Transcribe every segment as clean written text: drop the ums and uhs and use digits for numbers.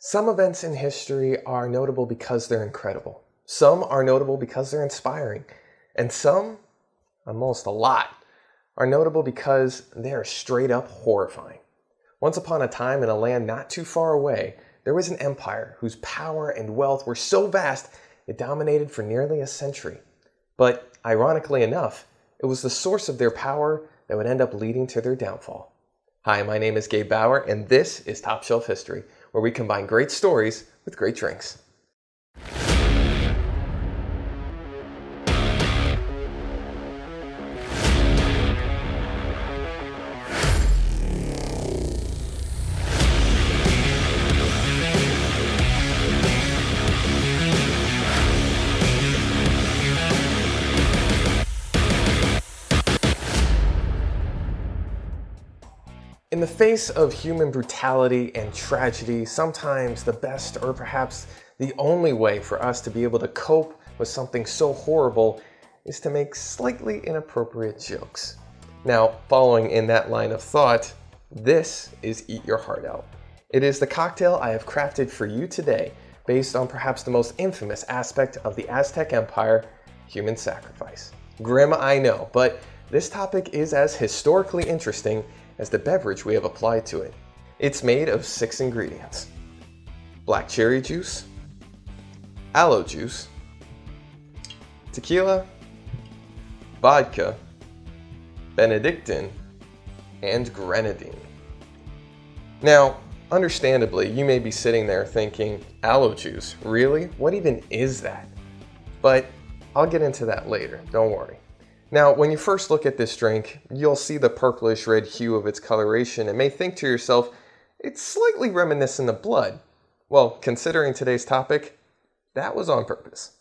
Some events in history are notable because they're incredible. Some are notable because they're inspiring. And some, almost a lot, are notable because they are straight up horrifying. Once upon a time in a land not too far away, there was an empire whose power and wealth were so vast it dominated for nearly a century. But ironically enough, it was the source of their power that would end up leading to their downfall. Hi, my name is Gabe Bauer, and this is Top Shelf History, where we combine great stories with great drinks. In the face of human brutality and tragedy, sometimes the best or perhaps the only way for us to be able to cope with something so horrible is to make slightly inappropriate jokes. Now, following in that line of thought, this is Eat Your Heart Out. It is the cocktail I have crafted for you today based on perhaps the most infamous aspect of the Aztec Empire, human sacrifice. Grim, I know, but this topic is as historically interesting as the beverage we have applied to it. It's made of 6 ingredients: black cherry juice, aloe juice, tequila, vodka, Benedictine, and grenadine. Now, understandably, you may be sitting there thinking, aloe juice, really? What even is that? But I'll get into that later, don't worry. Now, when you first look at this drink, you'll see the purplish red hue of its coloration and may think to yourself, it's slightly reminiscent of blood. Well, considering today's topic, that was on purpose.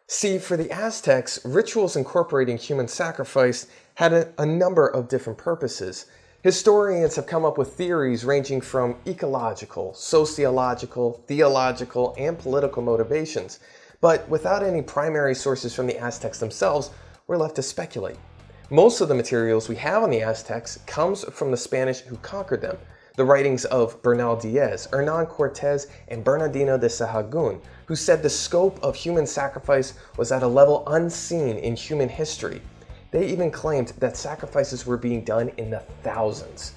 See, for the Aztecs, rituals incorporating human sacrifice had a number of different purposes. Historians have come up with theories ranging from ecological, sociological, theological, and political motivations. But without any primary sources from the Aztecs themselves, we're left to speculate. Most of the materials we have on the Aztecs comes from the Spanish who conquered them. The writings of Bernal Diaz, Hernan Cortez, and Bernardino de Sahagún, who said the scope of human sacrifice was at a level unseen in human history. They even claimed that sacrifices were being done in the thousands.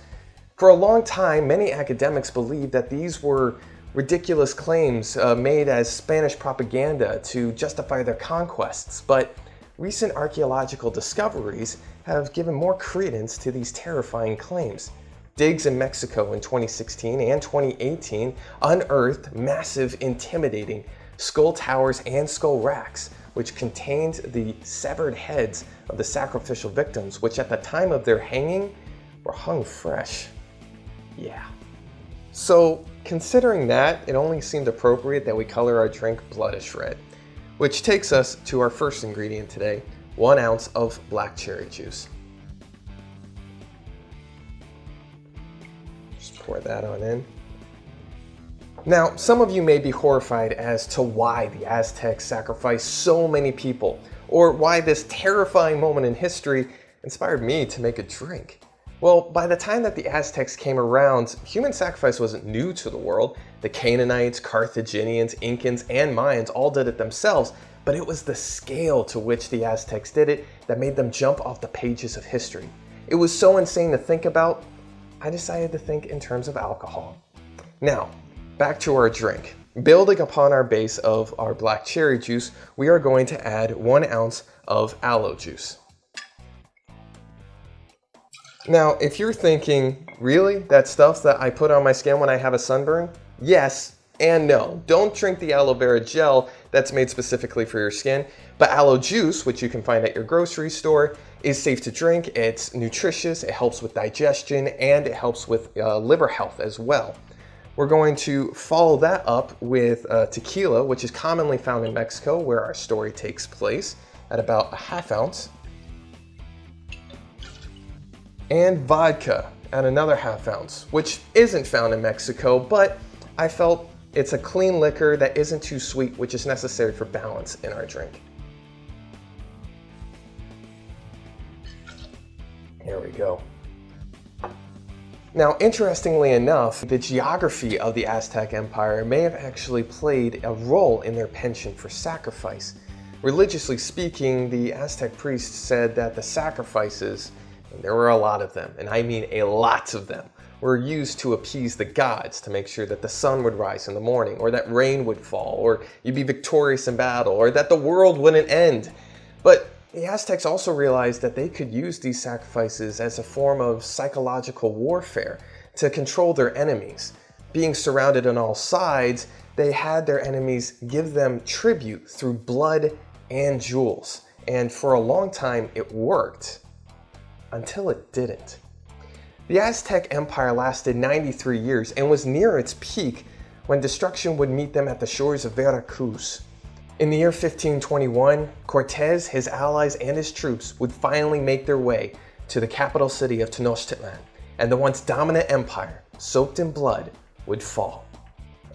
For a long time, many academics believed that these were ridiculous claims made as Spanish propaganda to justify their conquests, but recent archaeological discoveries have given more credence to these terrifying claims. Digs in Mexico in 2016 and 2018 unearthed massive, intimidating skull towers and skull racks, which contained the severed heads of the sacrificial victims, which at the time of their hanging were hung fresh. Yeah. So, considering that, it only seemed appropriate that we color our drink bloodish red. Which takes us to our first ingredient today, 1 ounce of black cherry juice. Just pour that on in. Now, some of you may be horrified as to why the Aztecs sacrificed so many people, or why this terrifying moment in history inspired me to make a drink. Well, by the time that the Aztecs came around, human sacrifice wasn't new to the world. The Canaanites, Carthaginians, Incans, and Mayans all did it themselves, but it was the scale to which the Aztecs did it that made them jump off the pages of history. It was so insane to think about, I decided to think in terms of alcohol. Now, back to our drink. Building upon our base of our black cherry juice, we are going to add 1 ounce of aloe juice. Now, if you're thinking, really, that stuff that I put on my skin when I have a sunburn? Yes and no. Don't drink the aloe vera gel that's made specifically for your skin, but aloe juice, which you can find at your grocery store, is safe to drink, it's nutritious, it helps with digestion, and it helps with liver health as well. We're going to follow that up with tequila, which is commonly found in Mexico, where our story takes place, at about a 1/2 ounce. And vodka at another 1/2 ounce, which isn't found in Mexico, but I felt it's a clean liquor that isn't too sweet, which is necessary for balance in our drink. Here we go. Now, interestingly enough, the geography of the Aztec Empire may have actually played a role in their penchant for sacrifice. Religiously speaking, the Aztec priests said that the sacrifices, and there were a lot of them, and I mean a lot of them, were used to appease the gods, to make sure that the sun would rise in the morning, or that rain would fall, or you'd be victorious in battle, or that the world wouldn't end. But the Aztecs also realized that they could use these sacrifices as a form of psychological warfare to control their enemies. Being surrounded on all sides, they had their enemies give them tribute through blood and jewels. And for a long time, it worked. Until it didn't. The Aztec Empire lasted 93 years and was near its peak when destruction would meet them at the shores of Veracruz. In the year 1521, Cortés, his allies, and his troops would finally make their way to the capital city of Tenochtitlan, and the once dominant empire, soaked in blood, would fall.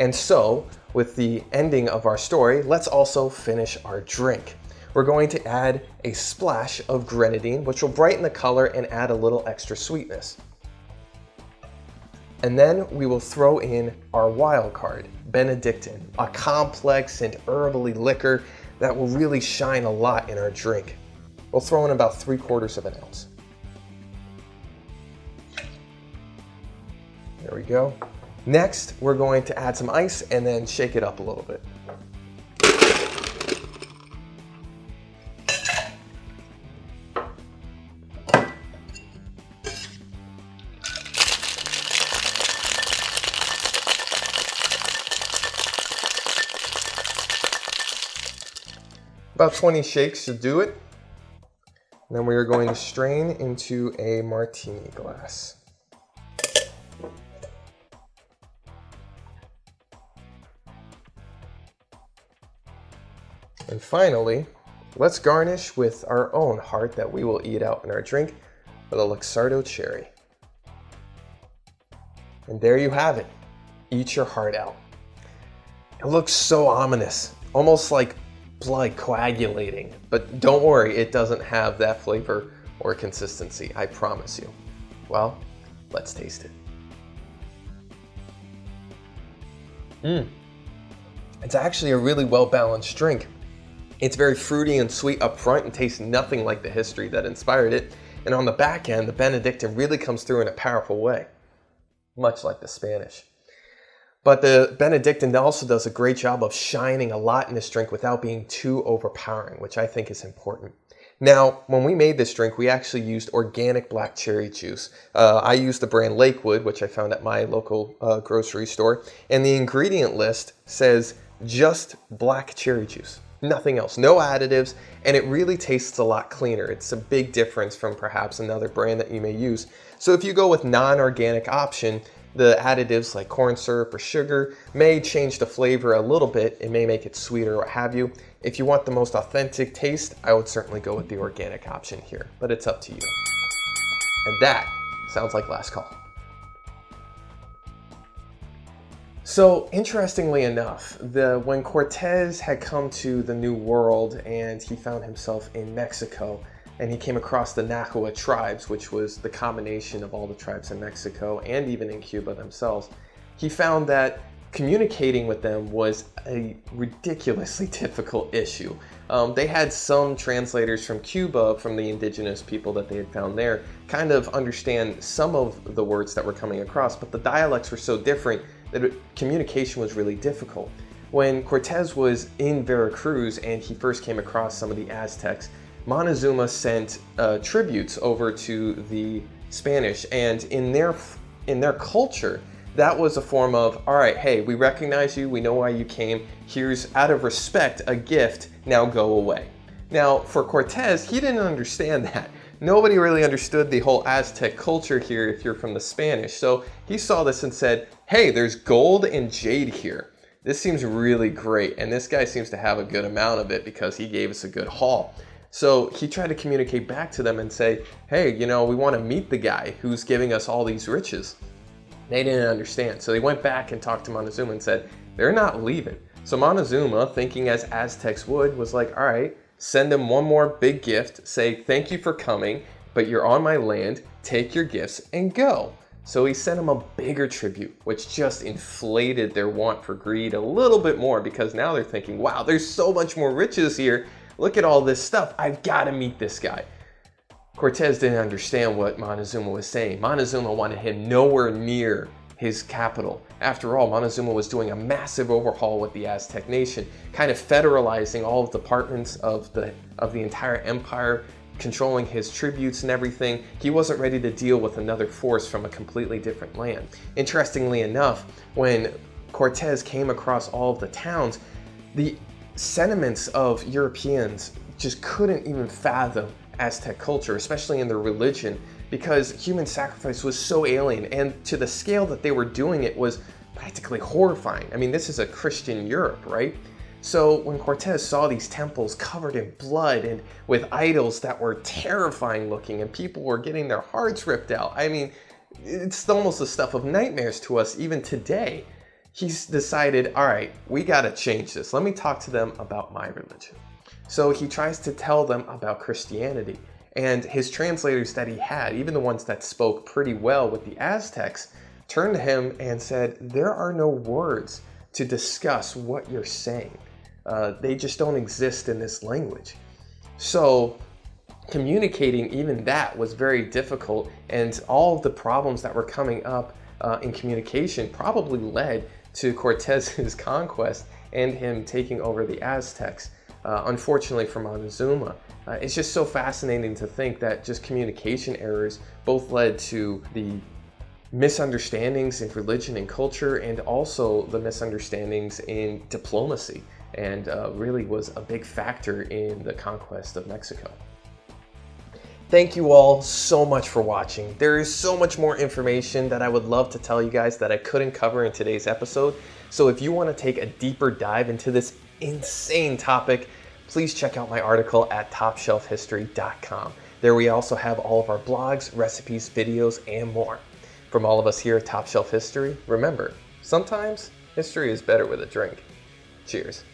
And so, with the ending of our story, let's also finish our drink. We're going to add a splash of grenadine, which will brighten the color and add a little extra sweetness. And then we will throw in our wild card, Benedictine, a complex and herbally liquor that will really shine a lot in our drink. We'll throw in about 3/4 of an ounce. There we go. Next, we're going to add some ice and then shake it up a little bit. About 20 shakes should do it. And then we are going to strain into a martini glass. And finally, let's garnish with our own heart that we will eat out in our drink with a Luxardo cherry. And there you have it. Eat your heart out. It looks so ominous, almost like blood coagulating. But don't worry, it doesn't have that flavor or consistency, I promise you. Well, let's taste it. It's actually a really well-balanced drink. It's very fruity and sweet up front and tastes nothing like the history that inspired it. And on the back end, the Benedictine really comes through in a powerful way, much like the Spanish. But the Benedictine also does a great job of shining a lot in this drink without being too overpowering, which I think is important. Now, when we made this drink, we actually used organic black cherry juice. I used the brand Lakewood, which I found at my local grocery store. And the ingredient list says just black cherry juice. Nothing else, no additives, and it really tastes a lot cleaner. It's a big difference from perhaps another brand that you may use. So if you go with non-organic option, the additives like corn syrup or sugar may change the flavor a little bit. It may make it sweeter or what have you. If you want the most authentic taste, I would certainly go with the organic option here, but it's up to you. And that sounds like last call. So interestingly enough, when Cortés had come to the New World and he found himself in Mexico and he came across the Nahua tribes, which was the combination of all the tribes in Mexico and even in Cuba themselves, he found that communicating with them was a ridiculously difficult issue. They had some translators from Cuba, from the indigenous people that they had found there, kind of understand some of the words that were coming across, but the dialects were so different that communication was really difficult. When Cortés was in Veracruz and he first came across some of the Aztecs, Montezuma sent tributes over to the Spanish, and in their culture, that was a form of, all right, hey, we recognize you, we know why you came, here's, out of respect, a gift, now go away. Now, for Cortés, he didn't understand that. Nobody really understood the whole Aztec culture here if you're from the Spanish. So he saw this and said, hey, there's gold and jade here. This seems really great. And this guy seems to have a good amount of it because he gave us a good haul. So he tried to communicate back to them and say, hey, you know, we want to meet the guy who's giving us all these riches. They didn't understand. So they went back and talked to Montezuma and said, they're not leaving. So Montezuma, thinking as Aztecs would, was like, all right, send them one more big gift, say, thank you for coming, but you're on my land, take your gifts and go. So he sent them a bigger tribute, which just inflated their want for greed a little bit more, because now they're thinking, wow, there's so much more riches here. Look at all this stuff. I've got to meet this guy. Cortez didn't understand what Montezuma was saying. Montezuma wanted him nowhere near his capital. After all, Montezuma was doing a massive overhaul with the Aztec nation, kind of federalizing all of the departments of the entire empire, controlling his tributes and everything. He wasn't ready to deal with another force from a completely different land. Interestingly enough, when Cortez came across all of the towns, the sentiments of Europeans just couldn't even fathom Aztec culture, especially in their religion, because human sacrifice was so alien, and to the scale that they were doing it was practically horrifying. I mean, this is a Christian Europe, right? So when Cortez saw these temples covered in blood and with idols that were terrifying looking, and people were getting their hearts ripped out, I mean, it's almost the stuff of nightmares to us even today. He's decided, all right, we gotta change this. Let me talk to them about my religion. So he tries to tell them about Christianity, and his translators that he had, even the ones that spoke pretty well with the Aztecs, turned to him and said, there are no words to discuss what you're saying. They just don't exist in this language. So communicating even that was very difficult, and all of the problems that were coming up in communication probably led to Cortez's conquest and him taking over the Aztecs. Unfortunately for Montezuma, it's just so fascinating to think that just communication errors both led to the misunderstandings in religion and culture, and also the misunderstandings in diplomacy, and really was a big factor in the conquest of Mexico. Thank you all so much for watching. There is so much more information that I would love to tell you guys that I couldn't cover in today's episode. So if you want to take a deeper dive into this insane topic, please check out my article at topshelfhistory.com. There we also have all of our blogs, recipes, videos, and more. From all of us here at Top Shelf History, remember, sometimes history is better with a drink. Cheers.